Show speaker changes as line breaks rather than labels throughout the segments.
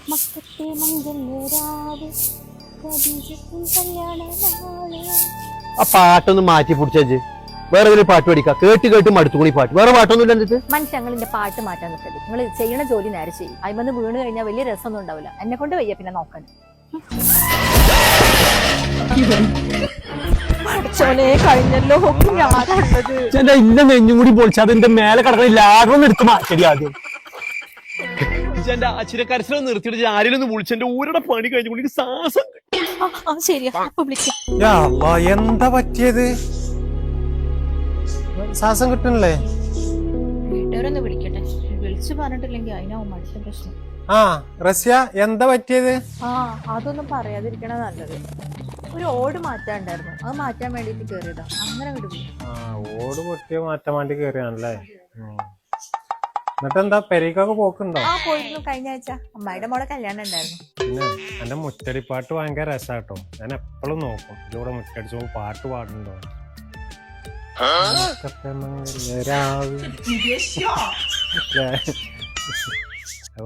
മക്കത്തെ മംഗല്യരാവ് ഖദീജത്തിൻ കല്യാണനാള്.
ആ പാട്ടൊന്ന് മാറ്റി പിടിച്ചു. വേറെ ഏതൊരു പാട്ട് പഠിക്കാം. കേട്ട് കേട്ട് മടുത്തുകൂടി പാട്ട്. വേറെ പാട്ടൊന്നുമില്ല. എന്നിട്ട്
മനുഷ്യങ്ങളിന്റെ പാട്ട് മാറ്റാൻ നിൽക്കരുത്. നിങ്ങൾ ചെയ്യണ ജോലി നേരെ ചെയ്യും. അതിമന്ന് വീണ് കഴിഞ്ഞാൽ വലിയ രസമൊന്നും ഉണ്ടാവില്ല. എന്നെ കൊണ്ട് വയ്യ പിന്നെ നോക്കാൻ. കഴിഞ്ഞല്ലോ
ഇല്ല നെഞ്ഞും കൂടി പൊളിച്ച അതിന്റെ മേലെ കിടക്കുന്ന ലാഗൊന്നും എടുത്ത് മാറ്റടി ആദ്യം. എന്റെ അച്ചിരക്കരച്ചിലോ നിർത്തിയിട്ട് ആരെയൊന്ന് വിളിച്ചെന്റെ ഊരുടെ പണി കഴിഞ്ഞു ശ്വാസം.
എന്താ പറ്റിയത്? ശ്വാസം കിട്ടണല്ലേ?
വീട്ടുകാരൊന്ന് വിളിക്കട്ടെ. വിളിച്ചു പറഞ്ഞിട്ടില്ലെങ്കിൽ അതിനാവും അടുത്ത പ്രശ്നം.
ആ റസ്യ എന്താ പറ്റിയത്?
അതൊന്നും പറയാതിരിക്കണ നല്ലത്. ഒരു ഓട് മാറ്റാണ്ടായിരുന്നു. അത് മാറ്റാൻ വേണ്ടിട്ട് കേറിയതാ. അങ്ങനെ വിടും.
ഓട് പൊട്ടിയ മാറ്റാൻ വേണ്ടി കേറിയാണല്ലേ? എന്നിട്ട് എന്താ പെരേക്കൊക്കെ പോക്കുണ്ടോ?
പോയിരുന്നു. കഴിഞ്ഞ ആഴ്ച അമ്മായിയുടെ മോളെ കല്യാണം ഉണ്ടായിരുന്നു.
പിന്നെ എന്റെ മുറ്റടിപ്പാട്ട് ഭയങ്കര രസാട്ടോ. ഞാൻ എപ്പോഴും നോക്കും ഇതിലൂടെ മുറ്റടിച്ചപ്പോ പാട്ട് പാടുന്നുണ്ടോ.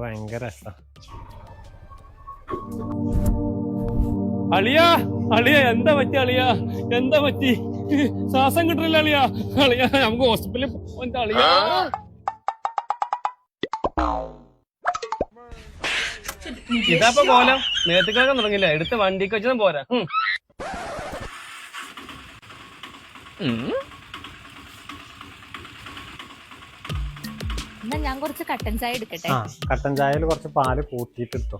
ഭയങ്കര രസാ.
അളിയാ അളിയ എന്താ പറ്റി? അളിയ എന്താ പറ്റി? ശ്വാസം കിട്ടില്ല അളിയ. അളിയ നമുക്ക് ഹോസ്പിറ്റലിൽ പോകാൻ. അളിയ ഇതാപ്പൊ കോലം നേരത്തേക്കാൻ തുടങ്ങില്ല. എടുത്ത് വണ്ടിക്ക് വെച്ചതും പോരാ.
എന്നാ ഞാൻ കുറച്ച് കട്ടൻ ചായ എടുക്കട്ടെ.
കട്ടൻ ചായയിൽ കുറച്ച് പാല് കൂട്ടിയിട്ടിട്ടോ.